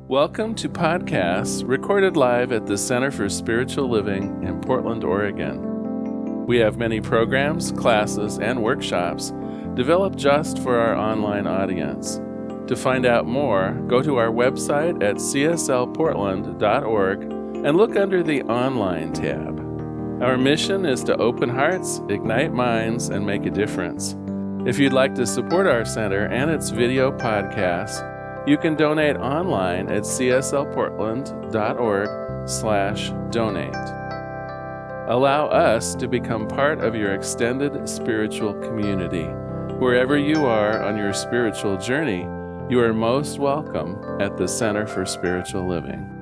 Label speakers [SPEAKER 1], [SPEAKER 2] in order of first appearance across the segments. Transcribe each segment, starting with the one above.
[SPEAKER 1] Welcome to podcasts recorded live at the Center for Spiritual Living in Portland, Oregon. We have many programs, classes, and workshops developed just for our online audience. To find out more, go to our website at cslportland.org and look under the Online tab. Our mission is to open hearts, ignite minds, and make a difference. If you'd like to support our center and its video podcasts, you can donate online at cslportland.org/donate. Allow us to become part of your extended spiritual community. Wherever you are on your spiritual journey, you are most welcome at the Center for Spiritual Living.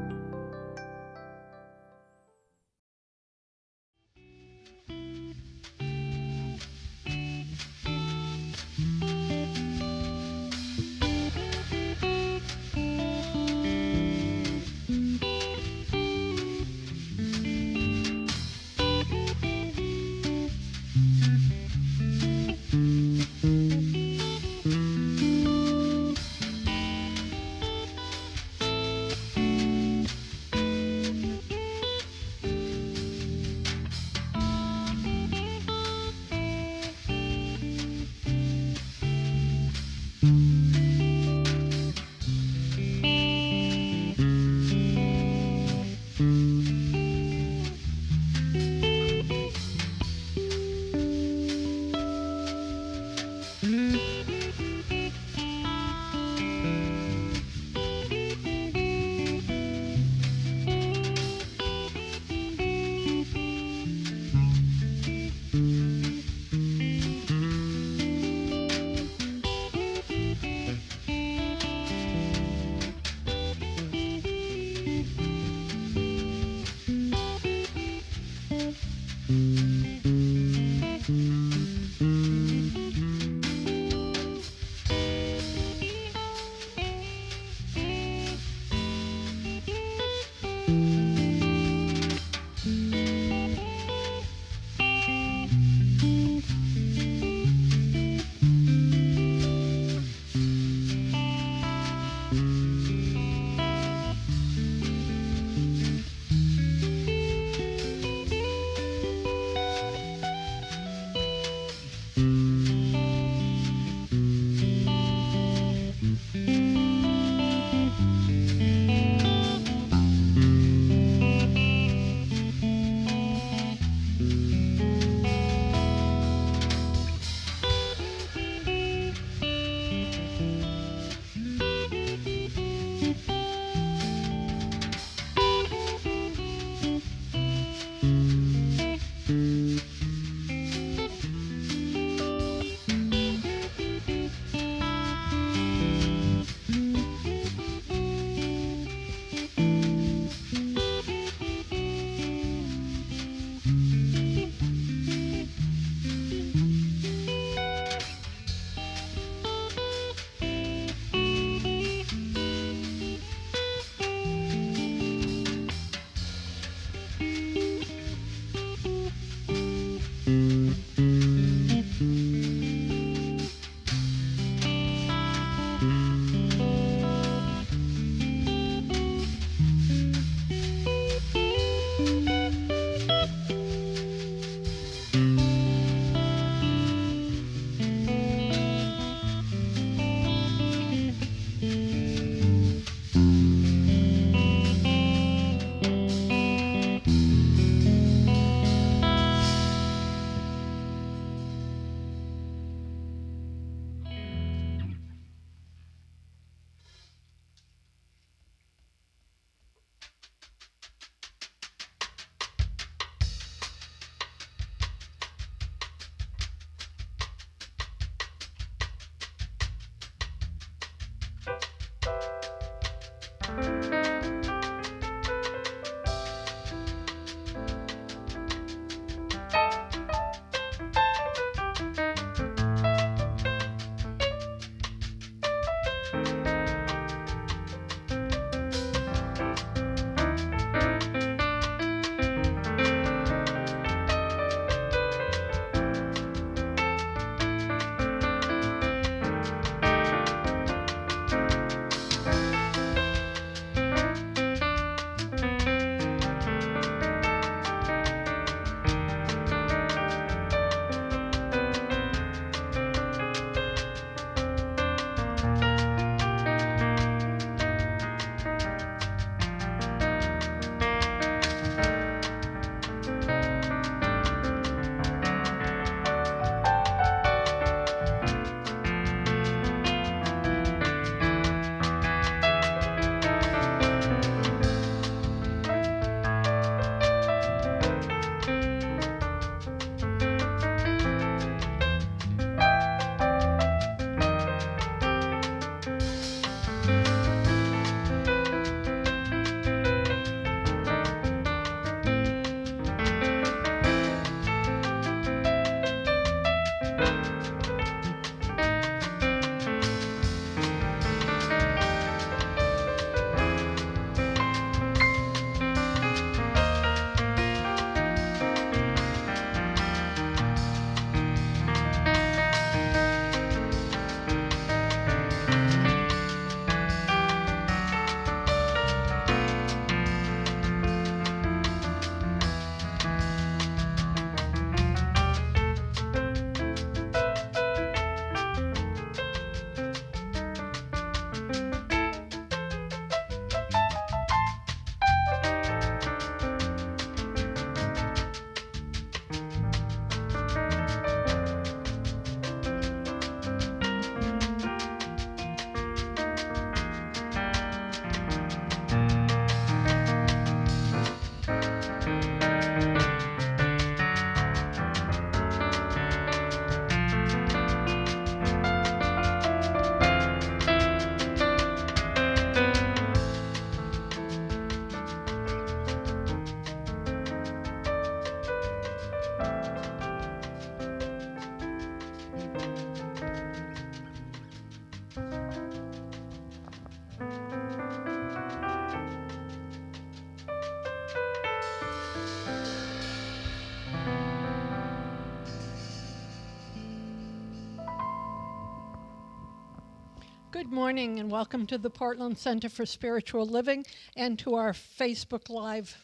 [SPEAKER 2] Good morning and welcome to the Portland Center for Spiritual Living and to our Facebook Live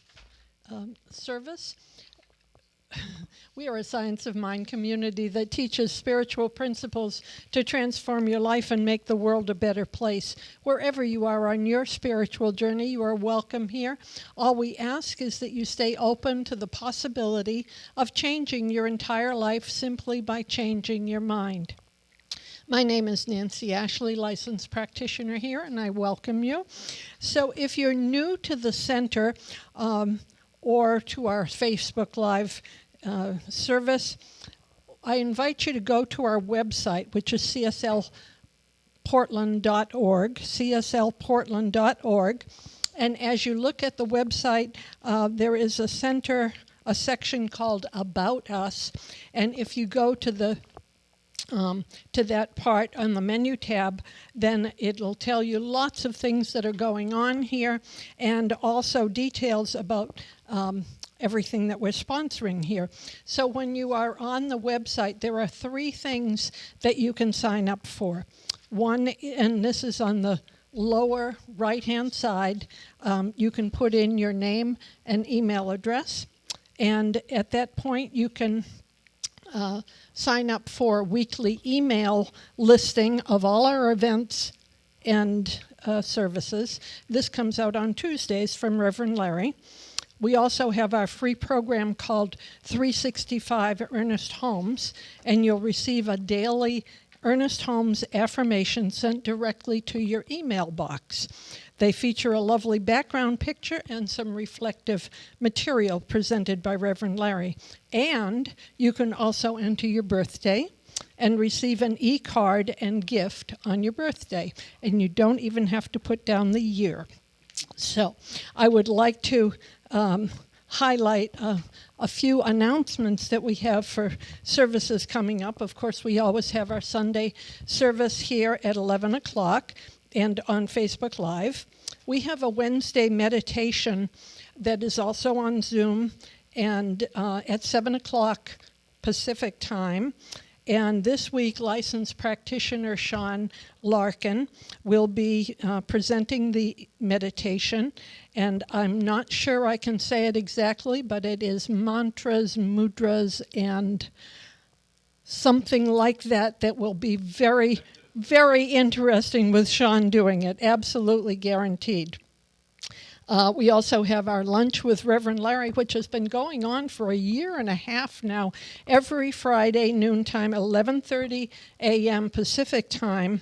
[SPEAKER 2] service. We are a Science of Mind community that teaches spiritual principles to transform your life and make the world a better place. Wherever you are on your spiritual journey, you are welcome here. All we ask is that you stay open to the possibility of changing your entire life simply by changing your mind. My name is Nancy Ashley, licensed practitioner here, and I welcome you. So if you're new to the center or to our Facebook Live service, I invite you to go to our website, which is cslportland.org, cslportland.org. And as you look at the website, there is a section called About Us. And if you go to that part on the menu tab, then it'll tell you lots of things that are going on here and also details about everything that we're sponsoring here. So when you are on the website, there are 3 things that you can sign up for. One, and this is on the lower right-hand side, you can put in your name and email address. And at that point, you can sign up for a weekly email listing of all our events and services. This comes out on Tuesdays from Reverend Larry. We also have our free program called 365 Ernest Holmes, and you'll receive a daily Ernest Holmes affirmation sent directly to your email box. They feature a lovely background picture and some reflective material presented by Reverend Larry. And you can also enter your birthday and receive an e-card and gift on your birthday. And you don't even have to put down the year. So I would like to highlight a few announcements that we have for services coming up. Of course, we always have our Sunday service here at 11 o'clock and on Facebook Live. We have a Wednesday meditation that is also on Zoom and at 7 o'clock Pacific time. And this week, licensed practitioner Sean Larkin will be presenting the meditation. And I'm not sure I can say it exactly, but it is mantras, mudras, and something like that will be very, very interesting with Sean doing it, absolutely guaranteed. We also have our Lunch with Reverend Larry, which has been going on for a year and a half now, every Friday, noontime, 11:30 a.m. Pacific time,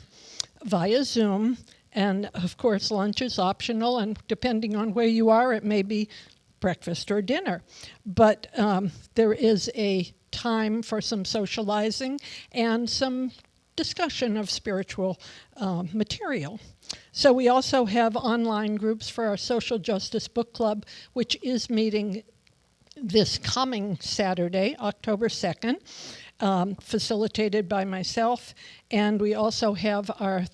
[SPEAKER 2] via Zoom. And, of course, lunch is optional, and depending on where you are, it may be breakfast or dinner. But there is a time for some socializing and some discussion of spiritual material. So we also have online groups for our Social Justice Book Club, which is meeting this coming Saturday, October 2nd, facilitated by myself. And we also have our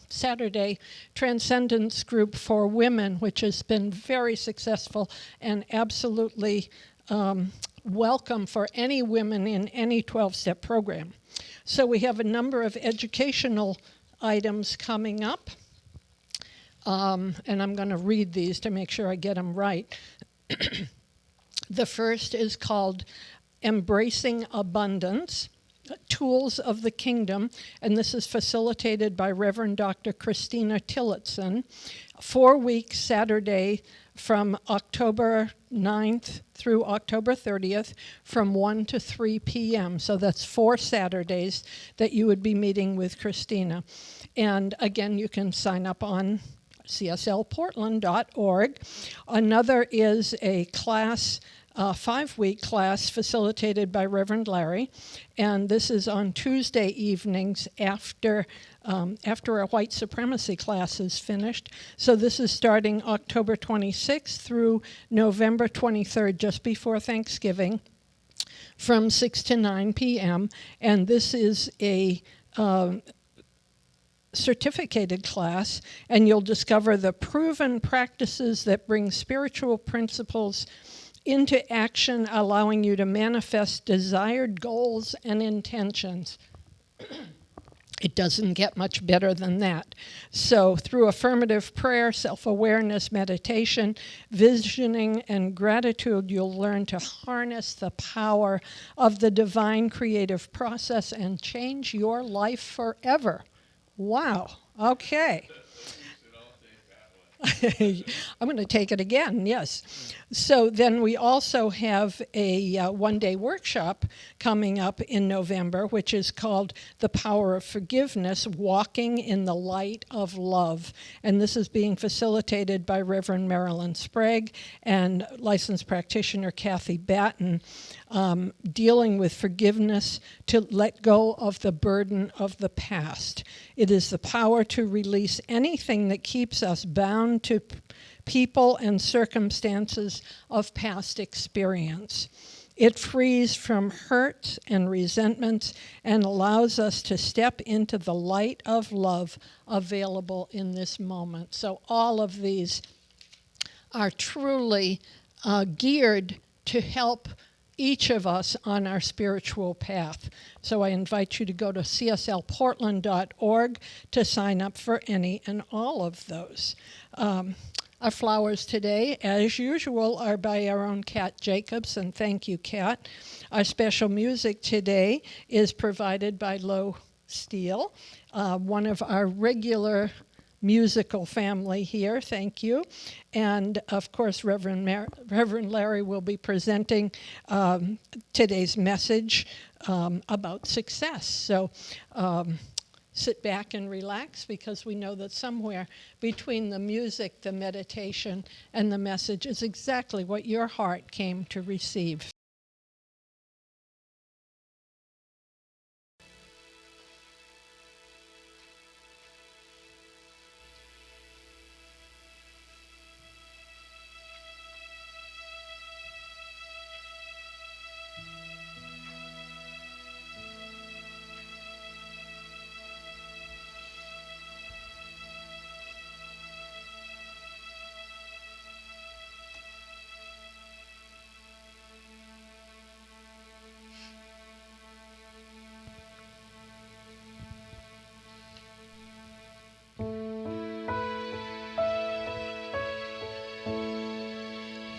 [SPEAKER 2] Saturday Transcendence group for women, which has been very successful and absolutely welcome for any women in any 12-step program. So we have a number of educational items coming up, and I'm going to read these to make sure I get them right. The first is called Embracing Abundance, Tools of the Kingdom, and this is facilitated by Reverend Dr. Christina Tillotson. 4 weeks, Saturday, from October 9th through October 30th from 1 to 3 p.m. So that's 4 Saturdays that you would be meeting with Christina. And again, you can sign up on cslportland.org. Another is a class, 5-week class facilitated by Reverend Larry, and this is on Tuesday evenings after a white supremacy class is finished. So this is starting October 26th through November 23rd, just before Thanksgiving, from 6 to 9 p.m., and this is a certificated class, and you'll discover the proven practices that bring spiritual principles into action, allowing you to manifest desired goals and intentions. It doesn't get much better than that. So through affirmative prayer, self-awareness, meditation, visioning, and gratitude, you'll learn to harness the power of the divine creative process and change your life forever. Wow. Okay. I'm going to take it again, yes. So then we also have a one-day workshop coming up in November, which is called The Power of Forgiveness, Walking in the Light of Love. And this is being facilitated by Reverend Marilyn Sprague and licensed practitioner Kathy Batten, dealing with forgiveness to let go of the burden of the past. It is the power to release anything that keeps us bound to people and circumstances of past experience. It frees from hurts and resentments and allows us to step into the light of love available in this moment. So all of these are truly geared to help each of us on our spiritual path. So I invite you to go to cslportland.org to sign up for any and all of those. Our flowers today, as usual, are by our own Kat Jacobs, and thank you, Kat. Our special music today is provided by Steele, one of our regular musical family here, thank you. And of course, Reverend Larry will be presenting today's message about success. So sit back and relax, because we know that somewhere between the music, the meditation, and the message is exactly what your heart came to receive.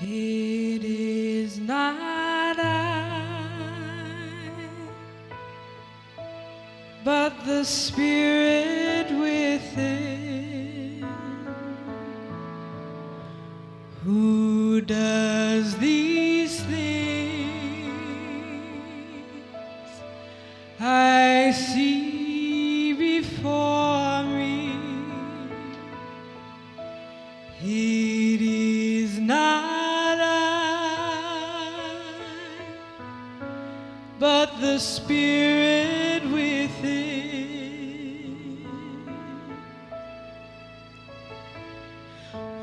[SPEAKER 3] It is not I, but the Spirit within, who does these things. I see before me. It is not I, but the Spirit within.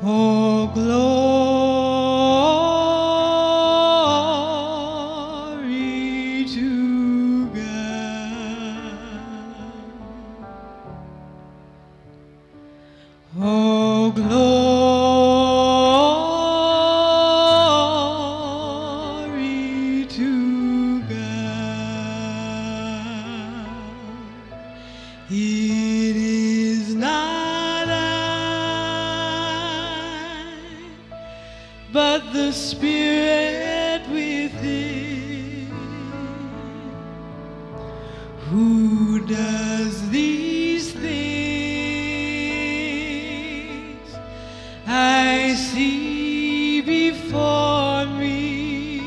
[SPEAKER 3] Oh, glory to God. Oh, glory to God. It is not I, but the Spirit within, who does these things. I see before me.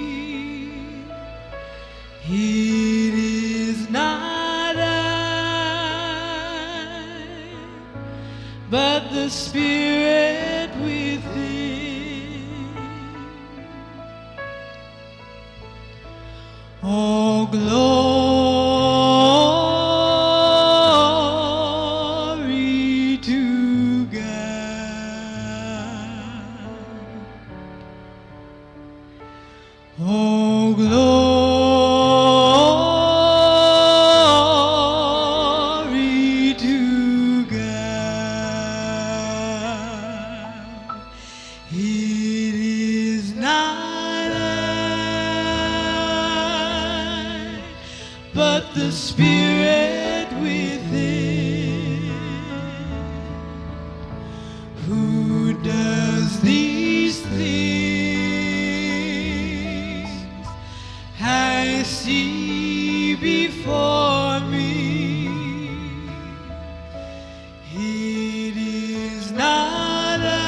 [SPEAKER 3] It is not I, but the Spirit within. Oh, glory to God. Oh, glory to God. It is not I, but the Spirit within, who does these things. I see before me, it is not I,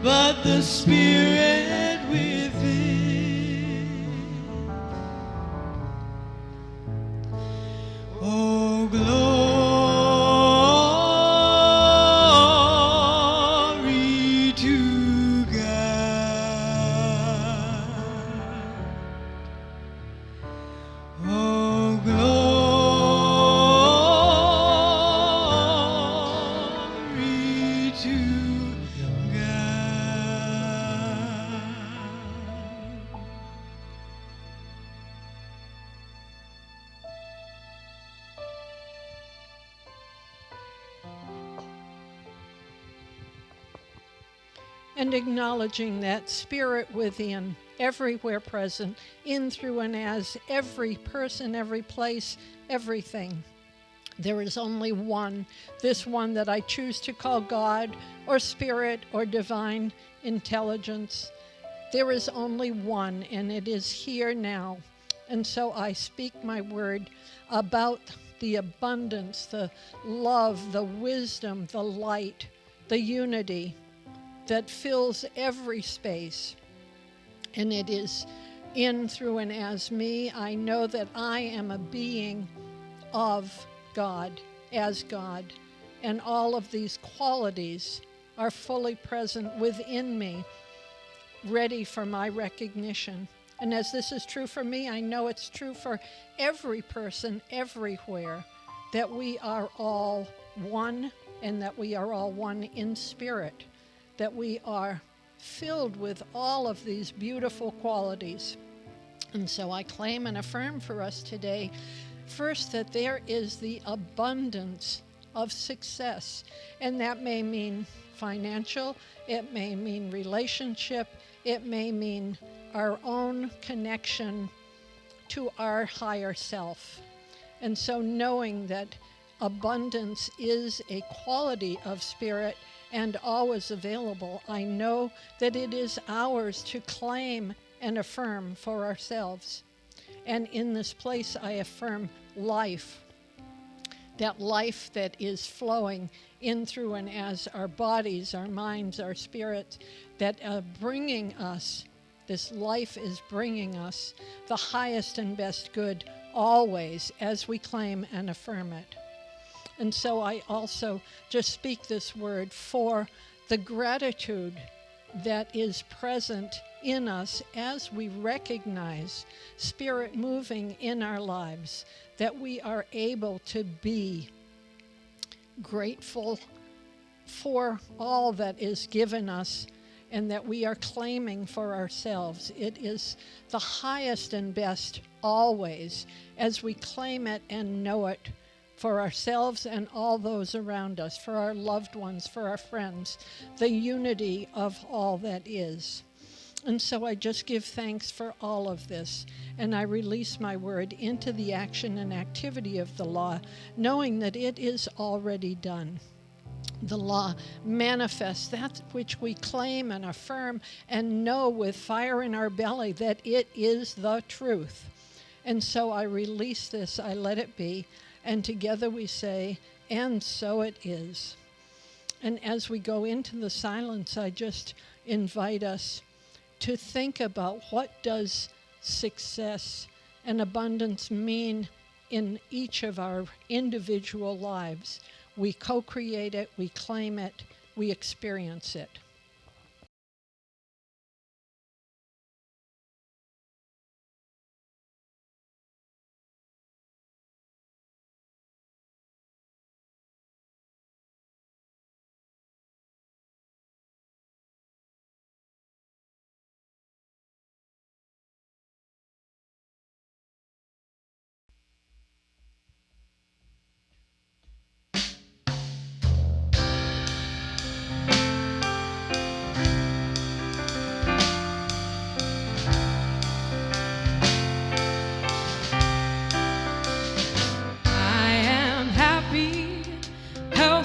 [SPEAKER 3] but the Spirit within. Oh, glory to God. Oh, glory to God.
[SPEAKER 2] And acknowledging that Spirit within, everywhere present, in, through, and as every person, every place, everything. There is only one, this one that I choose to call God or Spirit or divine intelligence. There is only one, and it is here now. And so I speak my word about the abundance, the love, the wisdom, the light, the unity that fills every space. And it is in, through, and as me. I know that I am a being of God, as God. And all of these qualities are fully present within me, ready for my recognition. And as this is true for me, I know it's true for every person everywhere, that we are all one, and that we are all one in spirit, that we are filled with all of these beautiful qualities. And so I claim and affirm for us today, first, that there is the abundance of success. And that may mean financial, it may mean relationship, it may mean our own connection to our higher self. And so knowing that abundance is a quality of spirit and always available, I know that it is ours to claim and affirm for ourselves. And in this place, I affirm life, that life that is flowing in, through, and as our bodies, our minds, our spirits, that are bringing us, this life is bringing us the highest and best good always as we claim and affirm it. And so I also just speak this word for the gratitude that is present in us as we recognize Spirit moving in our lives, that we are able to be grateful for all that is given us and that we are claiming for ourselves. It is the highest and best always as we claim it and know it for ourselves and all those around us, for our loved ones, for our friends, the unity of all that is. And so I just give thanks for all of this, and I release my word into the action and activity of the law, knowing that it is already done. The law manifests that which we claim and affirm and know with fire in our belly that it is the truth. And so I release this, I let it be, and together we say, and so it is. And as we go into the silence, I just invite us to think about what does success and abundance mean in each of our individual lives. We co-create it, we claim it, we experience it.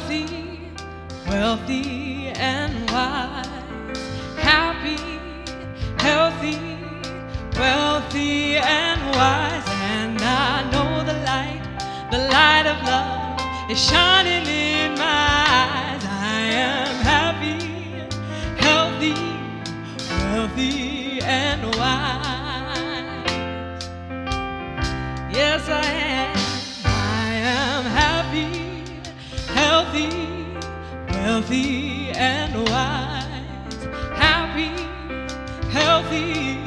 [SPEAKER 4] wealthy, wealthy and wise. Happy, healthy, wealthy and wise. And I know the light of love is shining in my eyes. I am happy, healthy, wealthy and wise. Yes, I am. I am happy, healthy, wealthy and wise. Happy, healthy,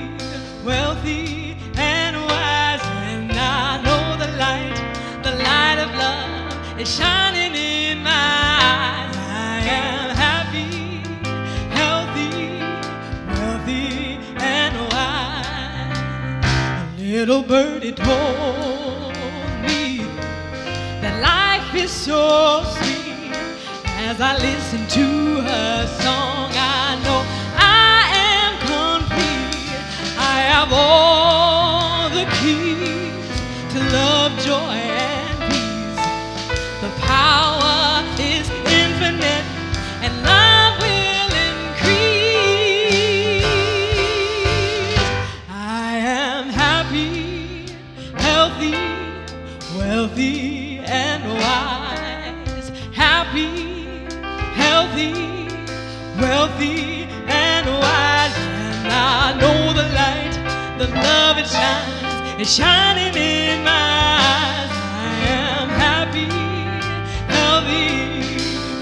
[SPEAKER 4] wealthy and wise. And I know the light of love is shining in my eyes. I am happy, healthy, wealthy and wise. A little birdie told me that life is so sweet. As I listen to her song, I know I am complete. I have all the keys to love, joy, and peace. The power is infinite, and love will increase. I am happy, healthy, wealthy, and wise. Happy, healthy, wealthy, and wise. And I know the love it shines, it's shining in my eyes. I am happy, healthy,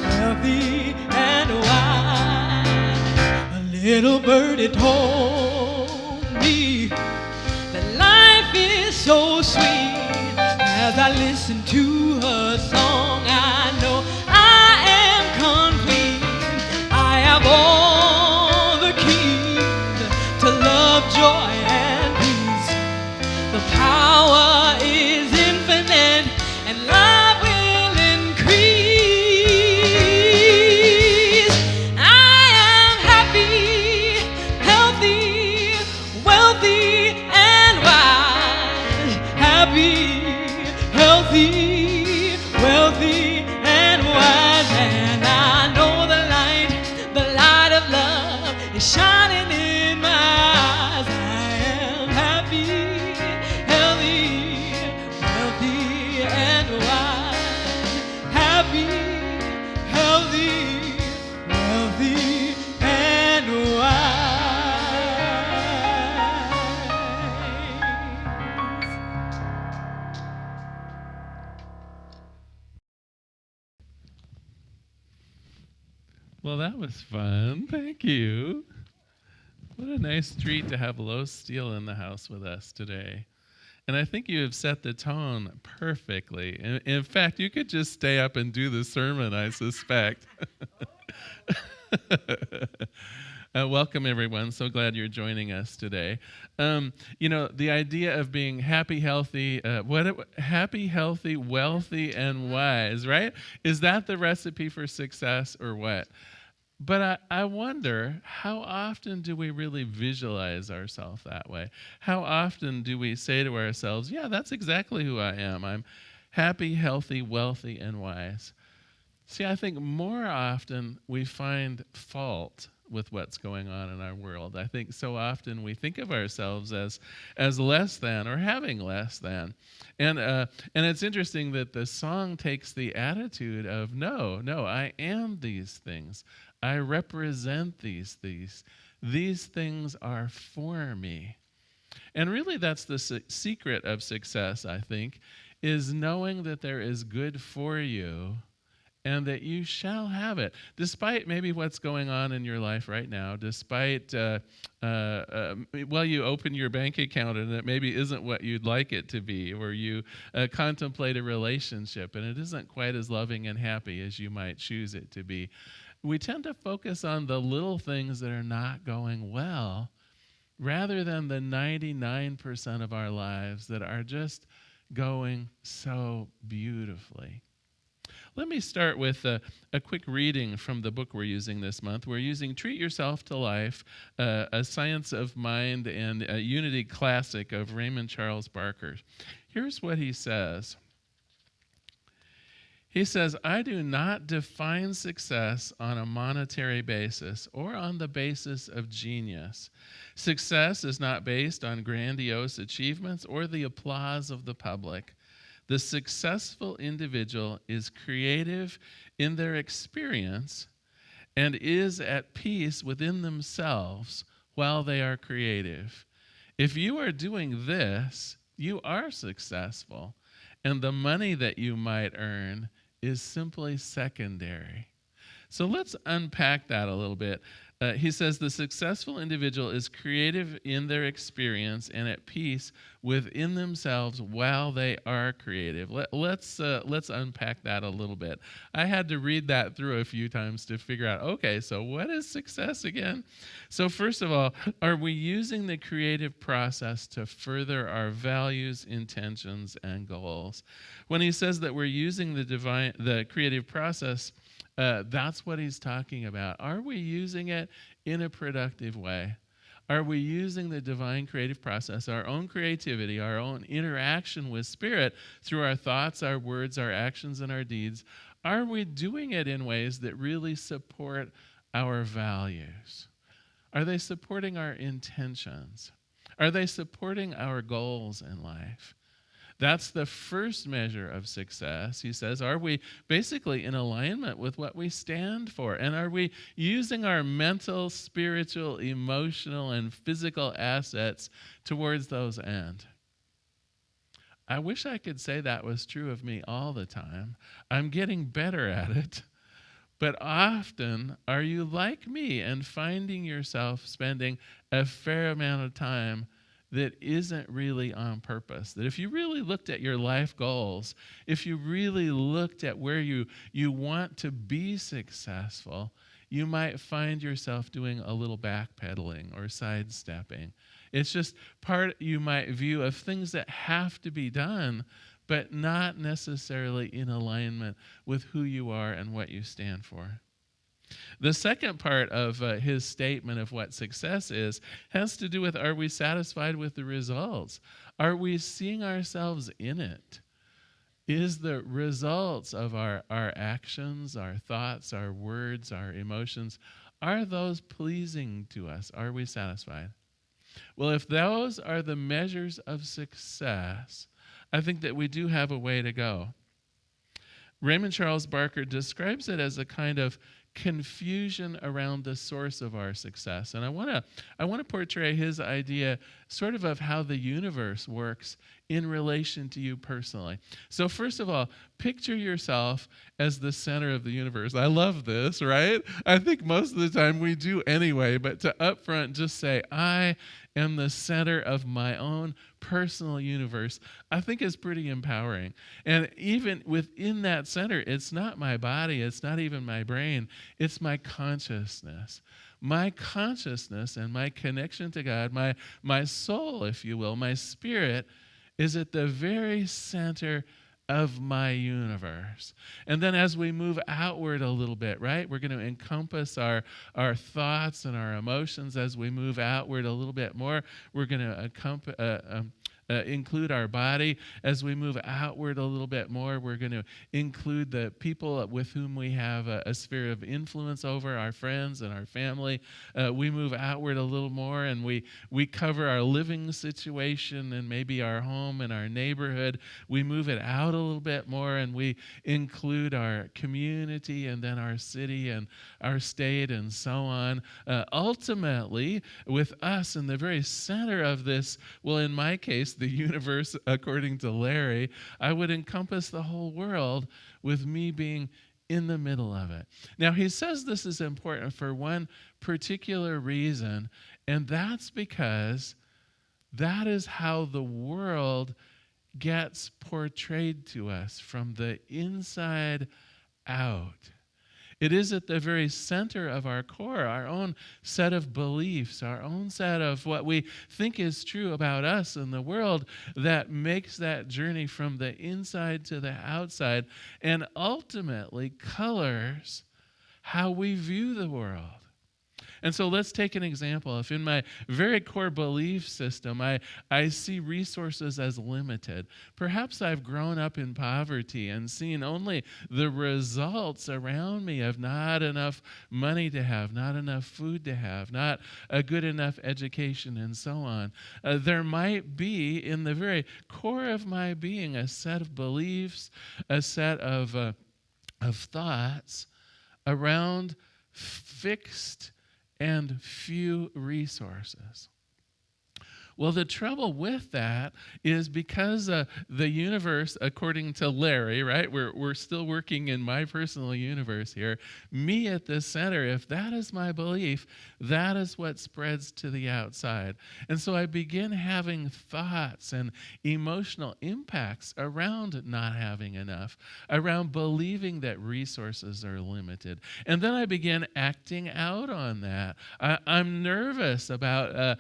[SPEAKER 4] wealthy, and wise. A little birdie told me that life is so sweet. As I listen to her song, I know I am complete. I have all the keys to love, joy, and peace. The power is infinite, and love will increase. I am happy, healthy, wealthy, and wise. Happy, healthy, wealthy, and wise. And I know the light of love is shining in my eyes. I am happy, healthy, wealthy, and wise. Happy, healthy, wealthy, and wise.
[SPEAKER 1] Well, that was fun. Thank you. What a nice treat to have Lois Steele in the house with us today. And I think you have set the tone perfectly. In fact, you could just stay up and do the sermon, I suspect. Welcome, everyone. So glad you're joining us today. The idea of being happy, healthy, happy, healthy, wealthy, and wise, right? Is that the recipe for success or what? But I wonder, how often do we really visualize ourselves that way? How often do we say to ourselves, yeah, that's exactly who I am. I'm happy, healthy, wealthy, and wise. See, I think more often we find fault with what's going on in our world. I think so often we think of ourselves as less than or having less than. And it's interesting that the song takes the attitude of, no, I am these things. I represent these things. These things are for me. And really that's the secret of success, I think, is knowing that there is good for you and that you shall have it, despite maybe what's going on in your life right now, despite, you open your bank account and it maybe isn't what you'd like it to be, or you contemplate a relationship and it isn't quite as loving and happy as you might choose it to be. We tend to focus on the little things that are not going well, rather than the 99% of our lives that are just going so beautifully. Let me start with a quick reading from the book we're using this month. We're using Treat Yourself to Life, a Science of Mind and a Unity classic of Raymond Charles Barker. Here's what he says. He says, I do not define success on a monetary basis or on the basis of genius. Success is not based on grandiose achievements or the applause of the public. The successful individual is creative in their experience and is at peace within themselves while they are creative. If you are doing this, you are successful, and the money that you might earn is simply secondary. So let's unpack that a little bit. He says the successful individual is creative in their experience and at peace within themselves while they are creative. Let's unpack that a little bit. I had to read that through a few times to figure out, okay, so what is success again? So first of all, are we using the creative process to further our values, intentions, and goals? When he says that we're using the creative process, that's what he's talking about. Are we using it in a productive way? Are we using the divine creative process, our own creativity, our own interaction with Spirit through our thoughts, our words, our actions, and our deeds? Are we doing it in ways that really support our values? Are they supporting our intentions? Are they supporting our goals in life? That's the first measure of success. He says, are we basically in alignment with what we stand for? And are we using our mental, spiritual, emotional, and physical assets towards those ends? I wish I could say that was true of me all the time. I'm getting better at it. But often, are you like me and finding yourself spending a fair amount of time that isn't really on purpose? That if you really looked at your life goals, if you really looked at where you want to be successful, you might find yourself doing a little backpedaling or sidestepping. It's just part you might view of things that have to be done, but not necessarily in alignment with who you are and what you stand for. The second part of his statement of what success is has to do with, are we satisfied with the results? Are we seeing ourselves in it? Is the results of our actions, our thoughts, our words, our emotions, are those pleasing to us? Are we satisfied? Well, if those are the measures of success, I think that we do have a way to go. Raymond Charles Barker describes it as a kind of confusion around the source of our success. And I want to portray his idea sort of how the universe works in relation to you personally. So first of all, picture yourself as the center of the universe. I love this, right? I think most of the time we do anyway, but to upfront just say, I am the center of my own personal universe, I think is pretty empowering. And even within that center, it's not my body, it's not even my brain, it's my consciousness. My consciousness and my connection to God, my soul, if you will, my spirit, is at the very center of my universe. And then as we move outward a little bit, right, we're going to encompass our thoughts and our emotions. As we move outward a little bit more, we're going to include our body. As we move outward a little bit more, we're going to include the people with whom we have a sphere of influence over, our friends and our family. We move outward a little more, and we cover our living situation and maybe our home and our neighborhood. We move it out a little bit more, and we include our community and then our city and our state and so on. Ultimately, with us in the very center of this, well, in my case, the universe, according to Larry, I would encompass the whole world with me being in the middle of it. Now, he says this is important for one particular reason, and that's because that is how the world gets portrayed to us from the inside out. It is at the very center of our core, our own set of beliefs, our own set of what we think is true about us and the world that makes that journey from the inside to the outside and ultimately colors how we view the world. And so let's take an example. If in my very core belief system, I see resources as limited, perhaps I've grown up in poverty and seen only the results around me of not enough money to have, not enough food to have, not a good enough education, and so on. There might be in the very core of my being a set of beliefs, a set of thoughts around fixed and few resources. Well, the trouble with that is because the universe, according to Larry, right, we're still working in my personal universe here, me at the center, if that is my belief, that is what spreads to the outside. And so I begin having thoughts and emotional impacts around not having enough, around believing that resources are limited. And then I begin acting out on that. I'm nervous about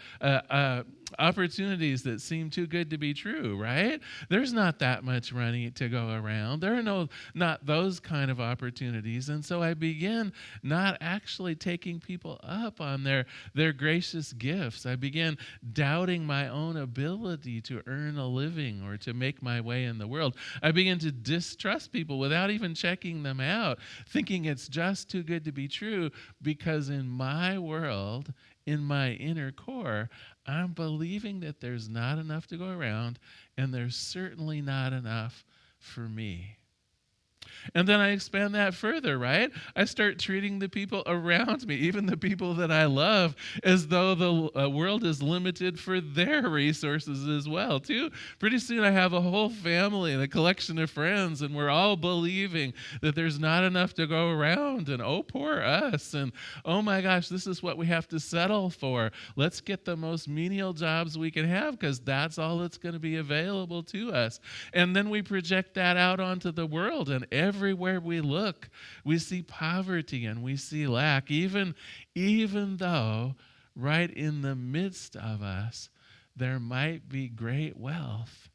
[SPEAKER 1] opportunities that seem too good to be true, right? There's not that much money to go around. There are not those kind of opportunities. And so I begin not actually taking people up on their gracious gifts. I begin doubting my own ability to earn a living or to make my way in the world. I begin to distrust people without even checking them out, thinking it's just too good to be true, because in my world, in my inner core, I'm believing that there's not enough to go around, and there's certainly not enough for me. And then I expand that further, right? I start treating the people around me, even the people that I love, as though the world is limited for their resources as well, too. Pretty soon I have a whole family and a collection of friends, and we're all believing that there's not enough to go around, and oh, poor us, and oh my gosh, this is what we have to settle for. Let's get the most menial jobs we can have, because that's all that's going to be available to us. And then we project that out onto the world, and everywhere we look, we see poverty and we see lack, even though right in the midst of us, there might be great wealth,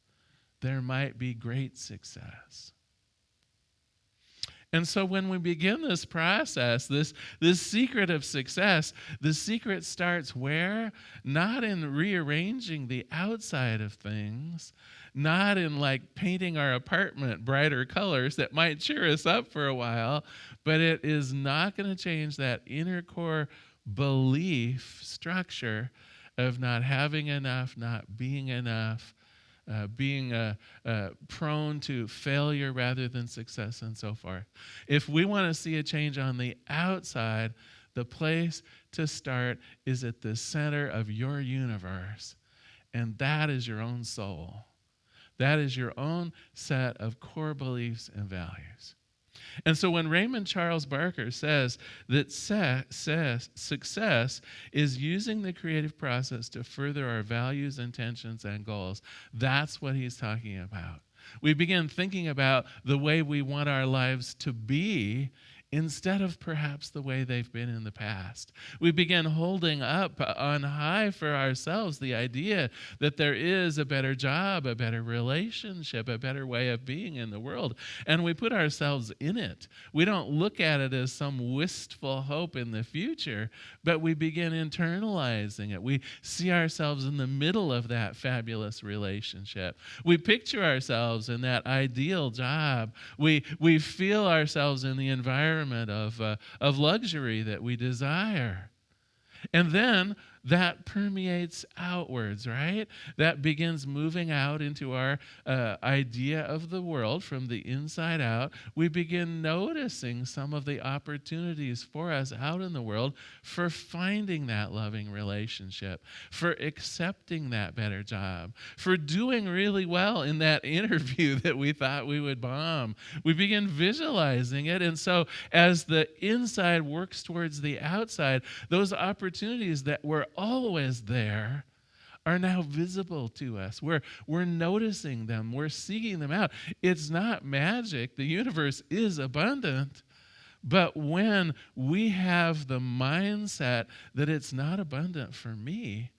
[SPEAKER 1] there might be great success. And so when we begin this process, this secret of success, the secret starts where? Not in rearranging the outside of things, not in like painting our apartment brighter colors that might cheer us up for a while, but it is not going to change that inner core belief structure of not having enough, not being enough, being prone to failure rather than success, and so forth. If we want to see a change on the outside, the place to start is at the center of your universe, and that is your own soul. That is your own set of core beliefs and values. And so when Raymond Charles Barker says that success is using the creative process to further our values, intentions, and goals, that's what he's talking about. We begin thinking about the way we want our lives to be instead of perhaps the way they've been in the past. We begin holding up on high for ourselves the idea that there is a better job, a better relationship, a better way of being in the world, and we put ourselves in it. We don't look at it as some wistful hope in the future, but we begin internalizing it. We see ourselves in the middle of that fabulous relationship. We picture ourselves in that ideal job. We feel ourselves in the environment of luxury that we desire. And then that permeates outwards, right? That begins moving out into our idea of the world from the inside out. We begin noticing some of the opportunities for us out in the world for finding that loving relationship, for accepting that better job, for doing really well in that interview that we thought we would bomb. We begin visualizing it, and so as the inside works towards the outside, those opportunities that were always there are now visible to us. We're noticing them. We're seeking them out. It's not magic. The universe is abundant. But when we have the mindset that it's not abundant for me,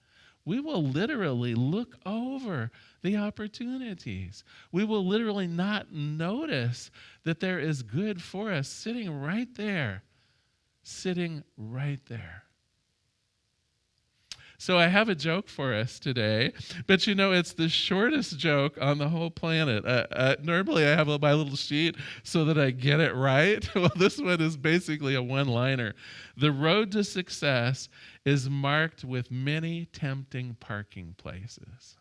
[SPEAKER 1] we will literally look over the opportunities. We will literally not notice that there is good for us sitting right there. Sitting right there. So I have a joke for us today, but it's the shortest joke on the whole planet. Normally I have my little sheet so that I get it right. Well, this one is basically a one-liner. The road to success is marked with many tempting parking places.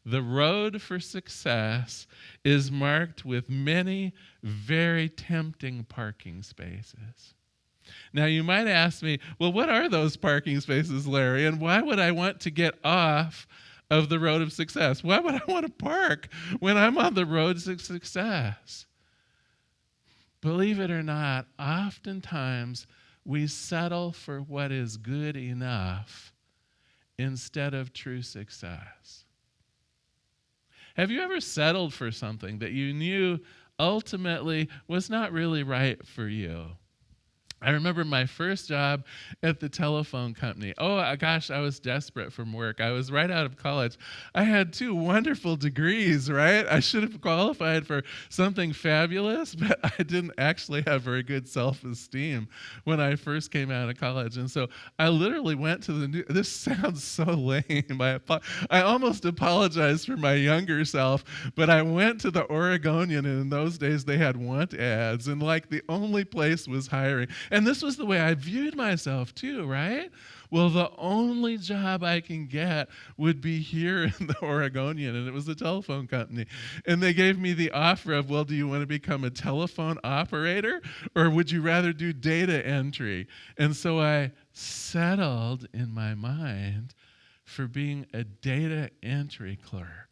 [SPEAKER 1] The road for success is marked with many very tempting parking spaces. Now, you might ask me, well, what are those parking spaces, Larry? And why would I want to get off of the road of success? Why would I want to park when I'm on the road to success? Believe it or not, oftentimes we settle for what is good enough instead of true success. Have you ever settled for something that you knew ultimately was not really right for you? I remember my first job at the telephone company. Oh, gosh, I was desperate for work. I was right out of college. I had 2 wonderful degrees, right? I should have qualified for something fabulous, but I didn't actually have very good self-esteem when I first came out of college. And so I literally went to this sounds so lame. I almost apologized for my younger self, but I went to the Oregonian, and in those days they had want ads, and the only place was hiring. And this was the way I viewed myself too, right? Well, the only job I can get would be here in the Oregonian, and it was the telephone company. And they gave me the offer of, well, do you want to become a telephone operator, or would you rather do data entry? And so I settled in my mind for being a data entry clerk,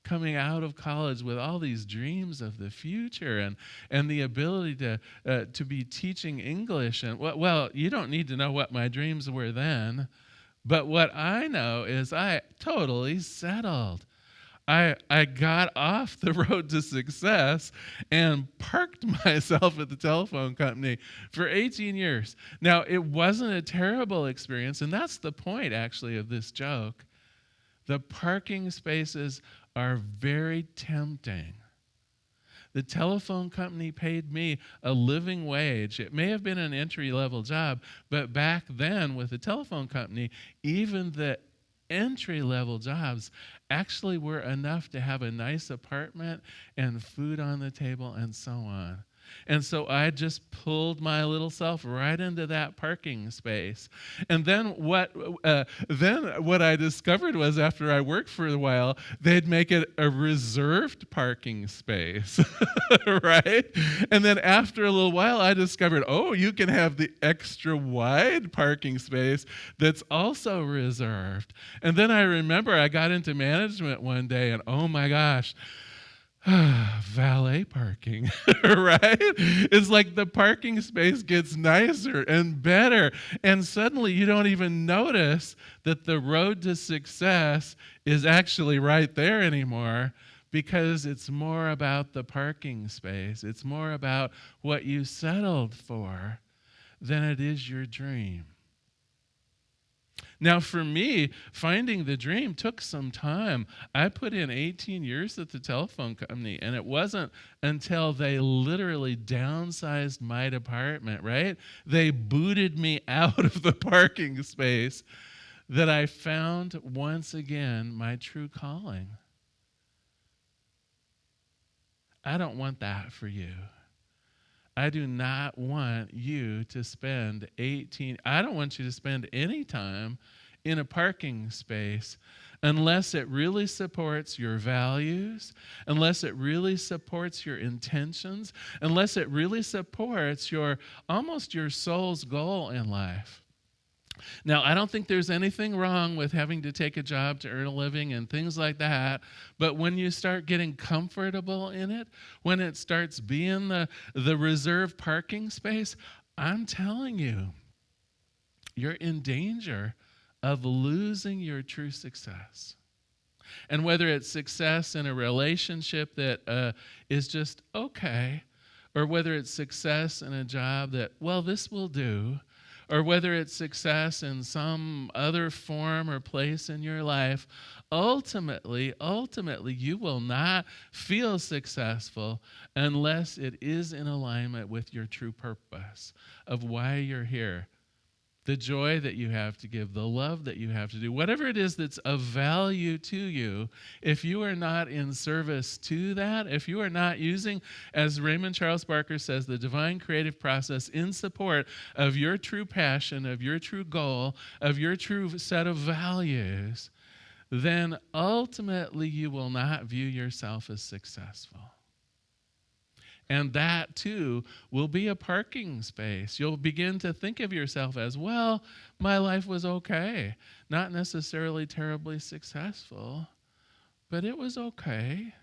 [SPEAKER 1] coming out of college with all these dreams of the future and the ability to be teaching English. And well, you don't need to know what my dreams were then, but what I know is I totally settled. I got off the road to success and parked myself at the telephone company for 18 years. Now, it wasn't a terrible experience, and that's the point, actually, of this joke. The parking spaces are very tempting. The telephone company paid me a living wage. It may have been an entry-level job, but back then with the telephone company, even the entry-level jobs actually were enough to have a nice apartment and food on the table and so on. And so I just pulled my little self right into that parking space. And then what I discovered was, after I worked for a while, they'd make it a reserved parking space, right? And then after a little while, I discovered, oh, you can have the extra wide parking space that's also reserved. And then I remember I got into management one day, and oh my gosh, valet parking, right? It's like the parking space gets nicer and better, and suddenly you don't even notice that the road to success is actually right there anymore, because it's more about the parking space. It's more about what you settled for than it is your dream. Now, for me, finding the dream took some time. I put in 18 years at the telephone company, and it wasn't until they literally downsized my department, right? They booted me out of the parking space that I found once again my true calling. I don't want that for you. I do not want you to spend I don't want you to spend any time in a parking space unless it really supports your values, unless it really supports your intentions, unless it really supports almost your soul's goal in life. Now, I don't think there's anything wrong with having to take a job to earn a living and things like that, but when you start getting comfortable in it, when it starts being the reserved parking space, I'm telling you, you're in danger of losing your true success. And whether it's success in a relationship that is just okay, or whether it's success in a job that, well, this will do, or whether it's success in some other form or place in your life, ultimately, you will not feel successful unless it is in alignment with your true purpose of why you're here. the joy that you have to give, the love that you have to do, whatever it is that's of value to you, if you are not in service to that, if you are not using, as Raymond Charles Barker says, the divine creative process in support of your true passion, of your true goal, of your true set of values, then ultimately you will not view yourself as successful. And that, too, will be a parking space. You'll begin to think of yourself as, well, my life was okay. Not necessarily terribly successful, but it was okay.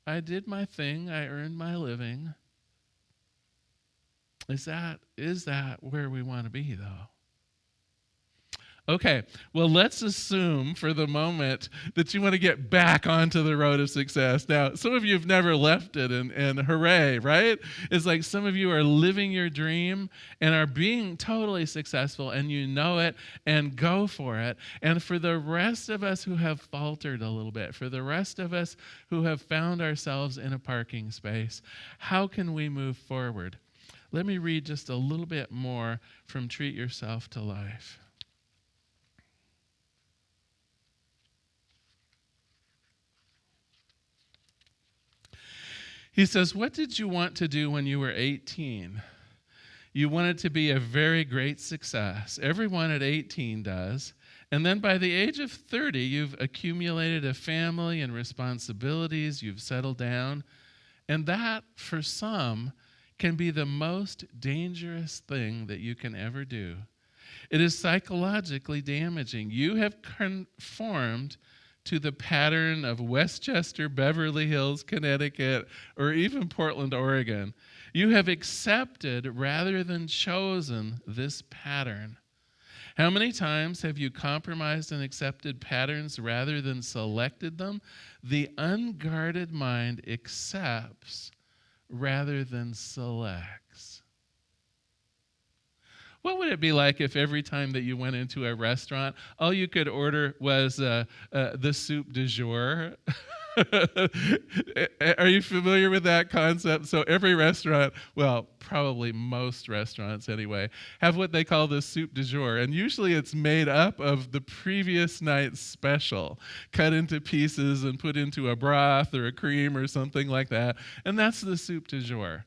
[SPEAKER 1] I did my thing. I earned my living. Is that where we want to be, though? Okay, well, let's assume for the moment that you want to get back onto the road of success. Now, some of you have never left it, and hooray, right? It's like some of you are living your dream and are being totally successful, and you know it, and go for it. And for the rest of us who have faltered a little bit, for the rest of us who have found ourselves in a parking space, how can we move forward? Let me read just a little bit more from Treat Yourself to Life. He says, what did you want to do when you were 18? You wanted to be a very great success. Everyone at 18 does. And then by the age of 30, you've accumulated a family and responsibilities. You've settled down. And that, for some, can be the most dangerous thing that you can ever do. It is psychologically damaging. You have conformed to the pattern of Westchester, Beverly Hills, Connecticut, or even Portland, Oregon. You have accepted rather than chosen this pattern. How many times have you compromised and accepted patterns rather than selected them? The unguarded mind accepts rather than selects. What would it be like if every time that you went into a restaurant, all you could order was the Soup Du Jour? Are you familiar with that concept? So every restaurant, well, probably most restaurants anyway, have what they call the Soup Du Jour. And usually it's made up of the previous night's special, cut into pieces and put into a broth or a cream or something like that. And that's the Soup Du Jour.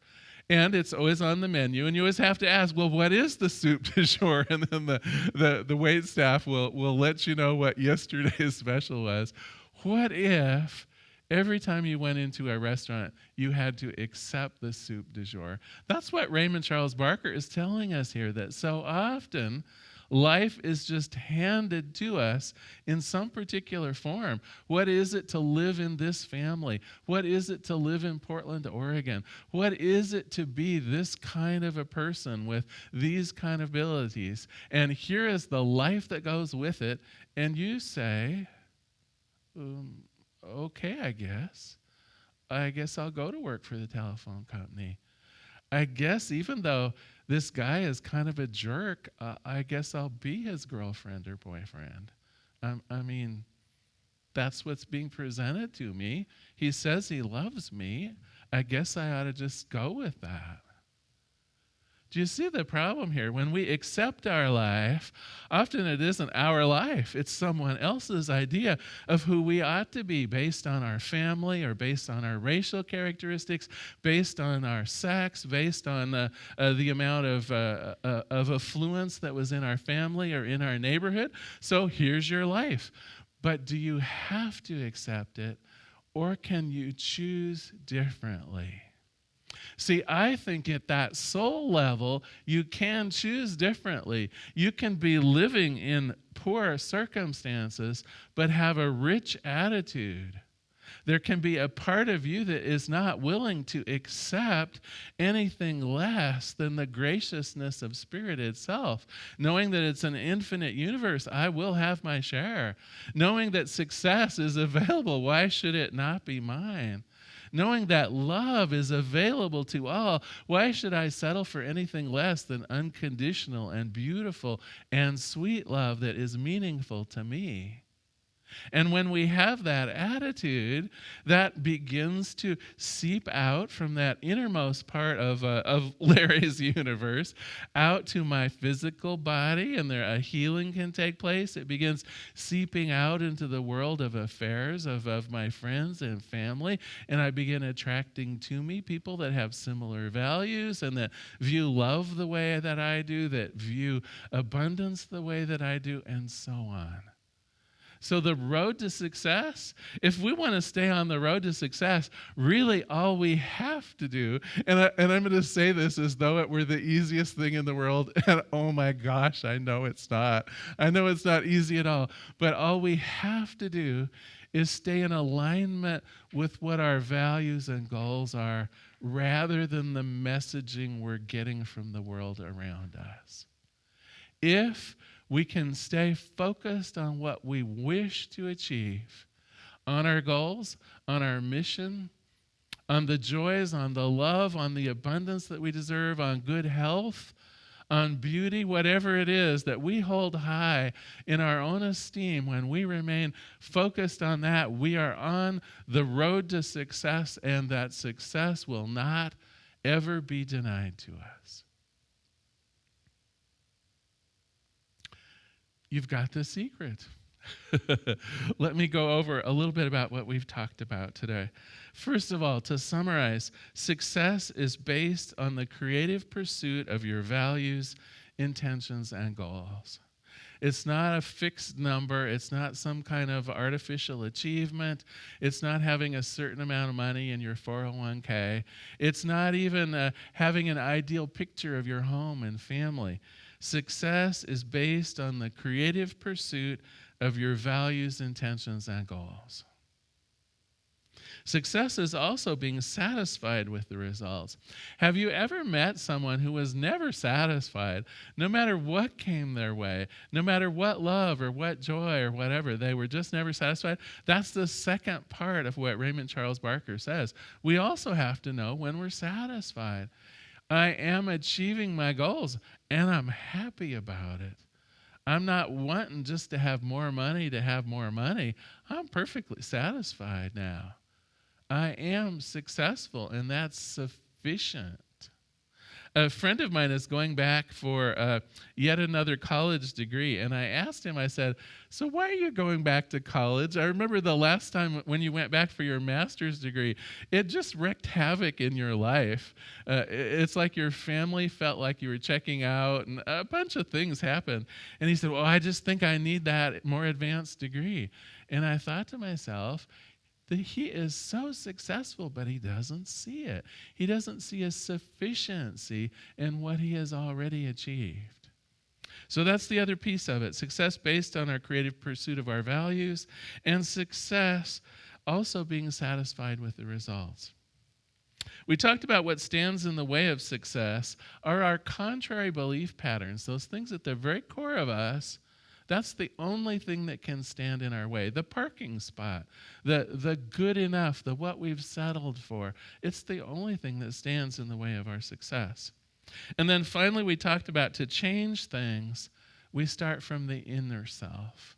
[SPEAKER 1] And it's always on the menu, and you always have to ask, well, what is the Soup Du Jour? And then the wait staff will let you know what yesterday's special was. What if every time you went into a restaurant, you had to accept the Soup Du Jour? That's what Raymond Charles Barker is telling us here, that so often life is just handed to us in some particular form. What is it to live in this family? What is it to live in Portland, Oregon? What is it to be this kind of a person with these kind of abilities? And here is the life that goes with it. And you say, okay, I guess I'll go to work for the telephone company. I guess even though this guy is kind of a jerk, I guess I'll be his girlfriend or boyfriend. I mean, that's what's being presented to me. He says he loves me. I guess I ought to just go with that. Do you see the problem here? When we accept our life, often it isn't our life. It's someone else's idea of who we ought to be based on our family or based on our racial characteristics, based on our sex, based on the amount of affluence that was in our family or in our neighborhood. So here's your life. But do you have to accept it, or can you choose differently? See, I think at that soul level, you can choose differently. You can be living in poor circumstances, but have a rich attitude. There can be a part of you that is not willing to accept anything less than the graciousness of Spirit itself. Knowing that it's an infinite universe, I will have my share. Knowing that success is available, why should it not be mine? Knowing that love is available to all, why should I settle for anything less than unconditional and beautiful and sweet love that is meaningful to me? And when we have that attitude, that begins to seep out from that innermost part of Larry's universe out to my physical body, and there a healing can take place. It begins seeping out into the world of affairs of my friends and family, and I begin attracting to me people that have similar values and that view love the way that I do, that view abundance the way that I do, and so on. So the road to success, if we want to stay on the road to success, really all we have to do, and I'm going to say this as though it were the easiest thing in the world, and oh my gosh, I know it's not. I know it's not easy at all, but all we have to do is stay in alignment with what our values and goals are rather than the messaging we're getting from the world around us. If we can stay focused on what we wish to achieve, on our goals, on our mission, on the joys, on the love, on the abundance that we deserve, on good health, on beauty, whatever it is that we hold high in our own esteem, when we remain focused on that, we are on the road to success, and that success will not ever be denied to us. You've got the secret. Let me go over a little bit about what we've talked about today. First of all, to summarize, success is based on the creative pursuit of your values, intentions, and goals. It's not a fixed number. It's not some kind of artificial achievement. It's not having a certain amount of money in your 401k. It's not even having an ideal picture of your home and family. Success is based on the creative pursuit of your values, intentions, and goals. Success is also being satisfied with the results. Have you ever met someone who was never satisfied, no matter what came their way, no matter what love or what joy or whatever, they were just never satisfied? That's the second part of what Raymond Charles Barker says. We also have to know when we're satisfied. I am achieving my goals, and I'm happy about it. I'm not wanting just to have more money to have more money. I'm perfectly satisfied now. I am successful, and that's sufficient. A friend of mine is going back for yet another college degree, and I asked him, I said, so why are you going back to college? I remember the last time when you went back for your master's degree, it just wreaked havoc in your life. It's like your family felt like you were checking out, and a bunch of things happened. And he said, well, I just think I need that more advanced degree. And I thought to myself, that he is so successful, but he doesn't see it. He doesn't see a sufficiency in what he has already achieved. So that's the other piece of it. Success based on our creative pursuit of our values, and success also being satisfied with the results. We talked about what stands in the way of success are our contrary belief patterns, those things at the very core of us. That's the only thing that can stand in our way. The parking spot, the good enough, the what we've settled for. It's the only thing that stands in the way of our success. And then finally, we talked about to change things, we start from the inner self.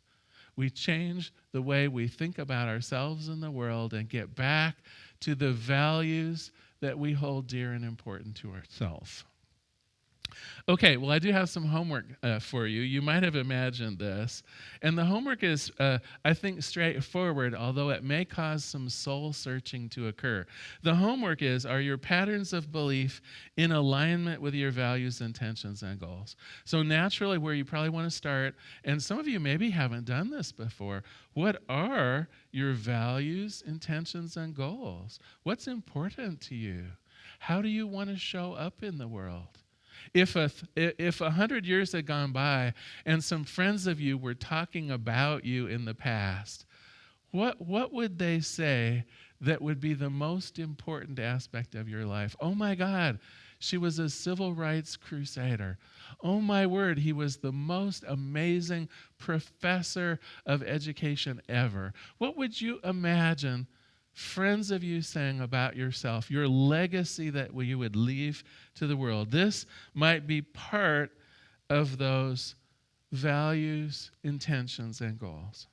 [SPEAKER 1] We change the way we think about ourselves and the world and get back to the values that we hold dear and important to ourselves. Okay, well, I do have some homework for you. You might have imagined this. And the homework is, I think, straightforward, although it may cause some soul searching to occur. The homework is, are your patterns of belief in alignment with your values, intentions, and goals? So naturally, where you probably want to start, and some of you maybe haven't done this before, what are your values, intentions, and goals? What's important to you? How do you want to show up in the world? If 100 years had gone by and some friends of you were talking about you in the past, what would they say that would be the most important aspect of your life? Oh my God, she was a civil rights crusader. Oh my word, he was the most amazing professor of education ever. What would you imagine friends of you saying about yourself, your legacy that you would leave to the world? This might be part of those values, intentions, and goals.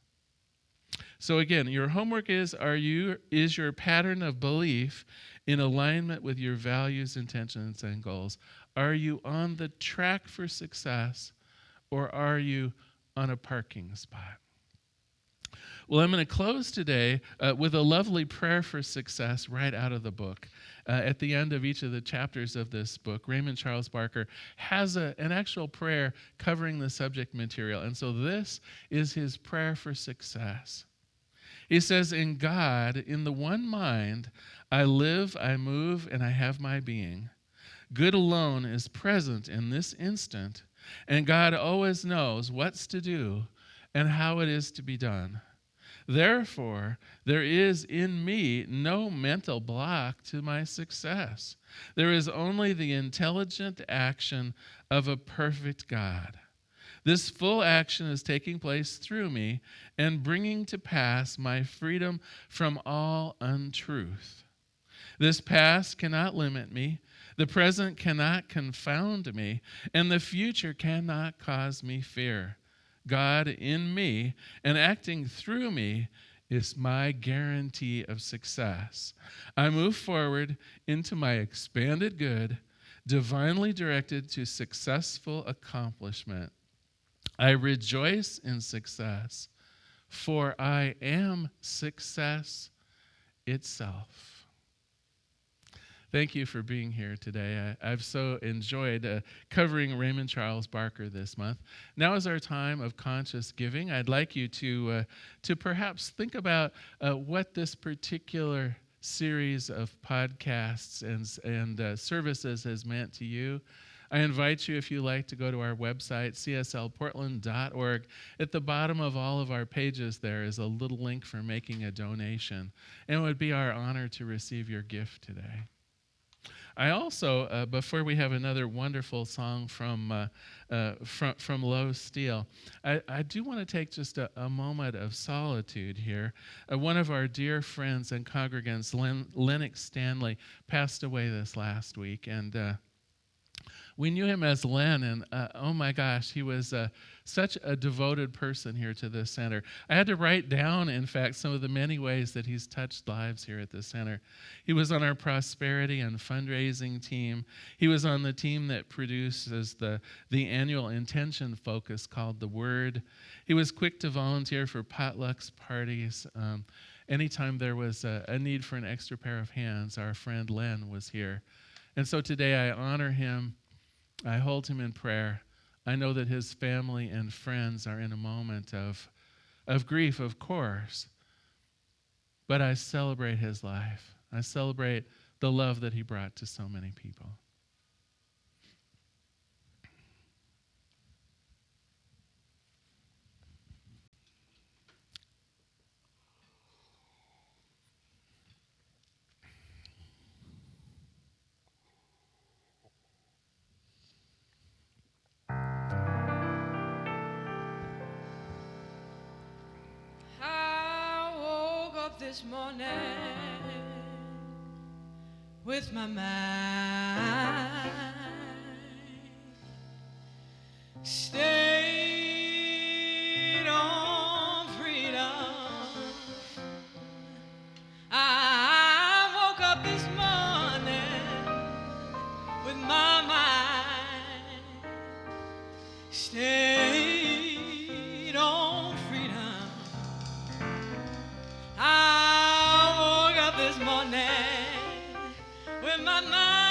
[SPEAKER 1] So again, your homework is your pattern of belief in alignment with your values, intentions, and goals? Are you on the track for success, or are you on a parking spot? Well, I'm going to close today with a lovely prayer for success right out of the book. At the end of each of the chapters of this book, Raymond Charles Barker has an actual prayer covering the subject material. And so this is his prayer for success. He says, "In God, in the one mind, I live, I move, and I have my being. Good alone is present in this instant, and God always knows what's to do and how it is to be done. Therefore, there is in me no mental block to my success. There is only the intelligent action of a perfect God. This full action is taking place through me and bringing to pass my freedom from all untruth. This past cannot limit me, the present cannot confound me, and the future cannot cause me fear. God in me and acting through me is my guarantee of success. I move forward into my expanded good, divinely directed to successful accomplishment. I rejoice in success, for I am success itself." Thank you for being here today. I've so enjoyed covering Raymond Charles Barker this month. Now is our time of conscious giving. I'd like you to perhaps think about what this particular series of podcasts and services has meant to you. I invite you, if you like, to go to our website, cslportland.org. At the bottom of all of our pages there is a little link for making a donation. And it would be our honor to receive your gift today. I also, before we have another wonderful song from Steele, I do want to take just a moment of solitude here. One of our dear friends and congregants, Lennox Stanley, passed away this last week, and we knew him as Len, and oh my gosh, he was such a devoted person here to this center. I had to write down, in fact, some of the many ways that he's touched lives here at the center. He was on our prosperity and fundraising team. He was on the team that produces the annual intention focus called The Word. He was quick to volunteer for potlucks, parties. Anytime there was a need for an extra pair of hands, our friend Len was here. And so today I honor him. I hold him in prayer. I know that his family and friends are in a moment of grief, of course, but I celebrate his life. I celebrate the love that he brought to so many people.
[SPEAKER 4] This morning with my mind stayed on freedom. I woke up this morning with my mind stayed on freedom. I woke up this morning with my mind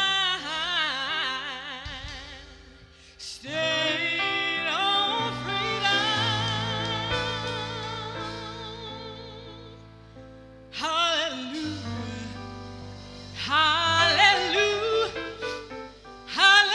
[SPEAKER 4] stayed on freedom. Hallelujah, hallelujah, hallelujah.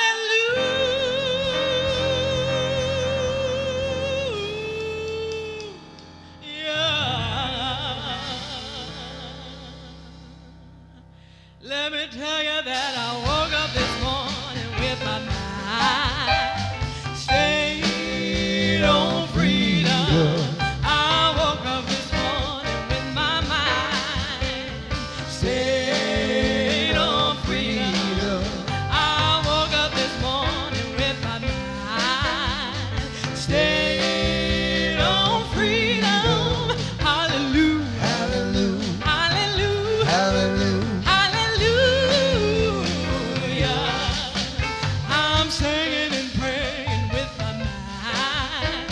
[SPEAKER 4] I'm singing and praying with my mind.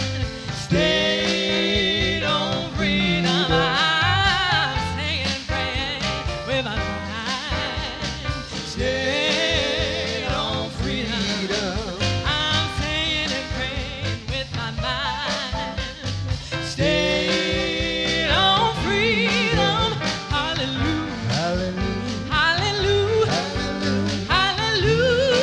[SPEAKER 4] Stayed on freedom. I'm singing and praying with my mind. Stayed on freedom. I'm singing and praying with my mind. Stayed on freedom. Hallelujah.
[SPEAKER 3] Hallelujah.
[SPEAKER 4] Hallelujah.
[SPEAKER 3] Hallelujah.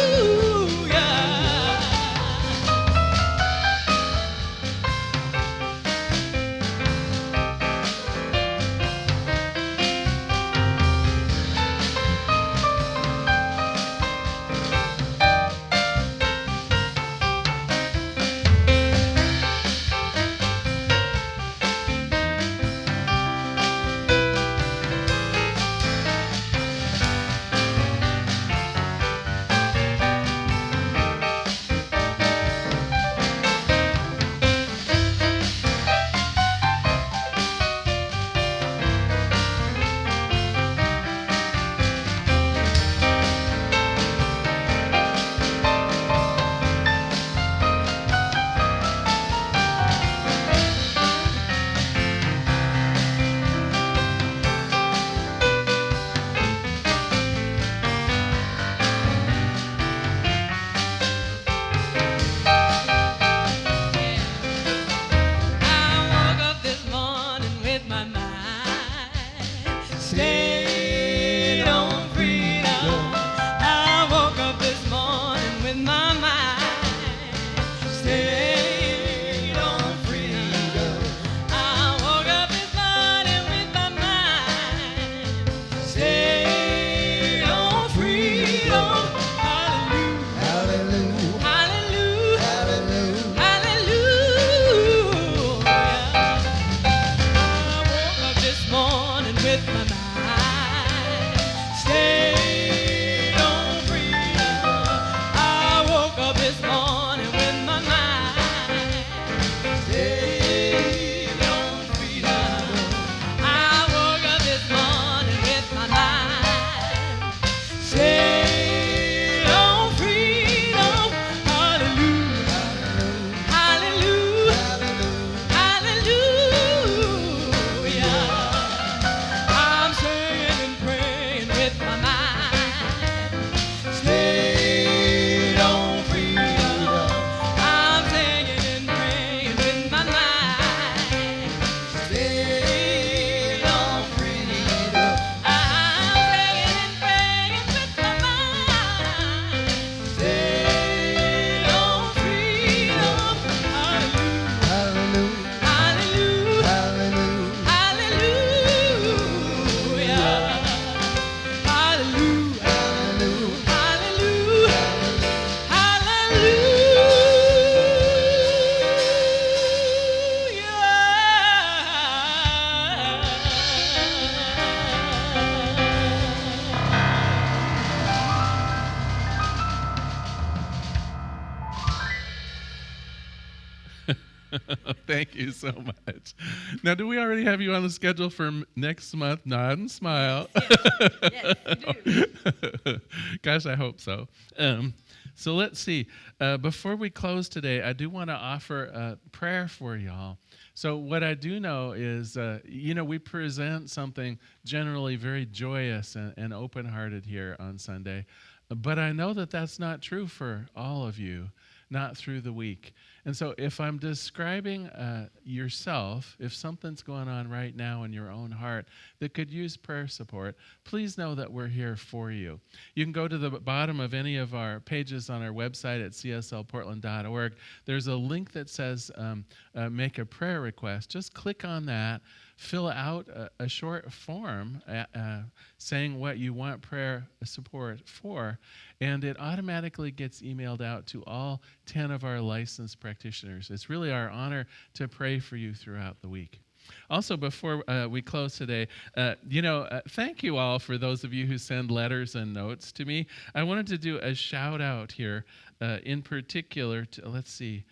[SPEAKER 4] I woke up this morning with my mind stayed on freedom. I woke up this morning with my mind stayed on freedom. I woke up this morning with my mind stayed on freedom. Hallelujah.
[SPEAKER 3] Hallelujah.
[SPEAKER 4] Hallelujah.
[SPEAKER 3] Hallelujah.
[SPEAKER 4] Hallelujah. I woke up this morning with my mind stayed on freedom. I woke up this morning with my mind stayed on freedom. I woke up this morning with my mind stayed on freedom. Hallelujah. Hallelujah. Hallelujah. I'm singing and praying with my mind stayed on freedom. I'm singing and praying with my mind stayed on freedom. I'm singing and praying with my mind stayed on freedom. Hallelujah.
[SPEAKER 3] Hallelujah.
[SPEAKER 4] Hallelujah.
[SPEAKER 3] Hallelujah.
[SPEAKER 4] Hallelujah.
[SPEAKER 3] Hallelujah.
[SPEAKER 4] Hallelujah.
[SPEAKER 1] Thank you so much. Now, do we already have you on the schedule for next month? Nod and smile.
[SPEAKER 4] Yes, you do.
[SPEAKER 1] Gosh, I hope so. So let's see. Before we close today, I do want to offer a prayer for y'all. So what I do know is, we present something generally very joyous and open-hearted here on Sunday. But I know that that's not true for all of you, not through the week. And so if I'm describing yourself, if something's going on right now in your own heart that could use prayer support, please know that we're here for you. You can go to the bottom of any of our pages on our website at cslportland.org. There's a link that says make a prayer request. Just click on that. Fill out a short form saying what you want prayer support for, and it automatically gets emailed out to all 10 of our licensed practitioners. It's really our honor to pray for you throughout the week. Also, before we close today, thank you all for those of you who send letters and notes to me. I wanted to do a shout out here in particular to, let's see,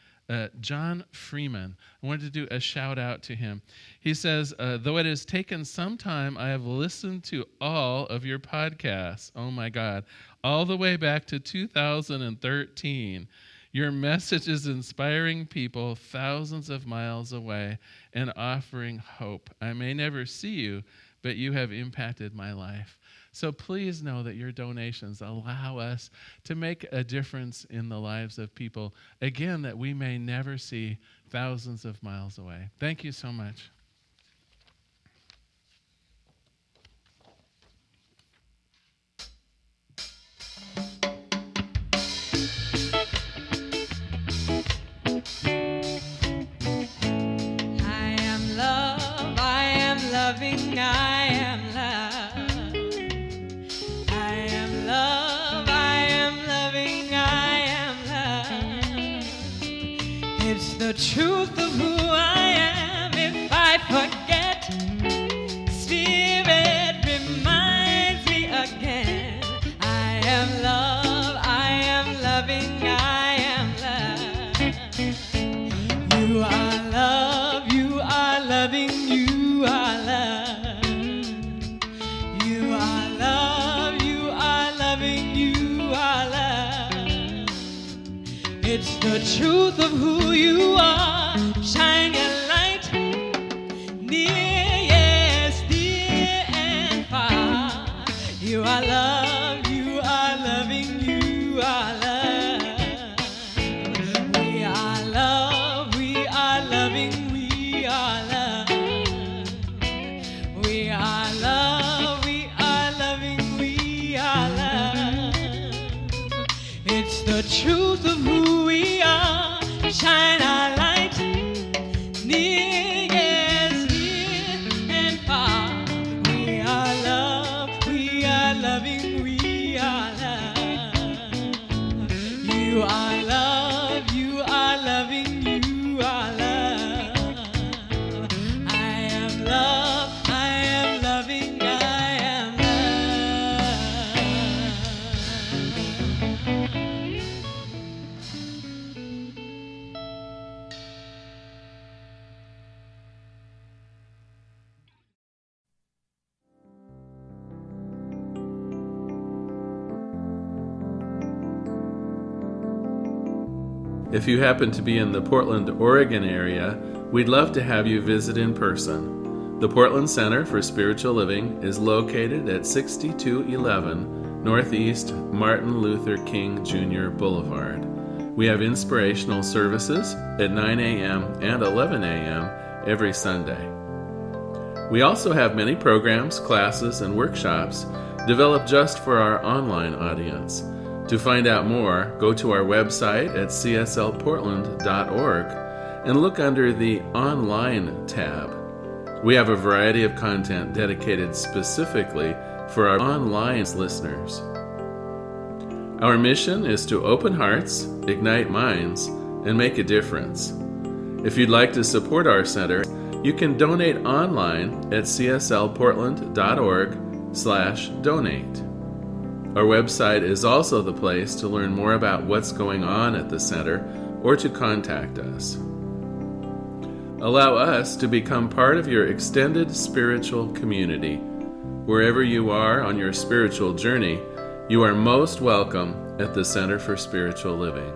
[SPEAKER 1] John Freeman. I wanted to do a shout out to him. He says, though it has taken some time, I have listened to all of your podcasts. Oh my God. all the way back to 2013. Your message is inspiring people thousands of miles away and offering hope. I may never see you, but you have impacted my life. So please know that your donations allow us to make a difference in the lives of people, again, that we may never see thousands of miles away. Thank you so much.
[SPEAKER 4] I am love, I am loving, I am love. I am love, I am loving, I am love. It's the truth of who I am. If I forget, Spirit reminds me again. I am love, I am loving, I am love. You are love, you are loving, you are love. You are love, you are loving, you are love. It's the truth of who you are. Shine your light near, yes, near and far. You are love, you are loving, you are love. We are love, we are loving, we are love. We are love, we are loving, we are love. It's the truth of who we are. Shine our light near, yes, near and far. We are love, we are loving, we are love. You are love, you are loving, you are love. I am love, I am loving, I am love.
[SPEAKER 1] If you happen to be in the Portland, Oregon area, we'd love to have you visit in person. The Portland Center for Spiritual Living is located at 6211 Northeast Martin Luther King Jr. Boulevard. We have inspirational services at 9 a.m. and 11 a.m. every Sunday. We also have many programs, classes, and workshops developed just for our online audience. To find out more, go to our website at cslportland.org and look under the Online tab. We have a variety of content dedicated specifically for our online listeners. Our mission is to open hearts, ignite minds, and make a difference. If you'd like to support our center, you can donate online at cslportland.org/donate. Our website is also the place to learn more about what's going on at the center or to contact us. Allow us to become part of your extended spiritual community. Wherever you are on your spiritual journey, you are most welcome at the Center for Spiritual Living.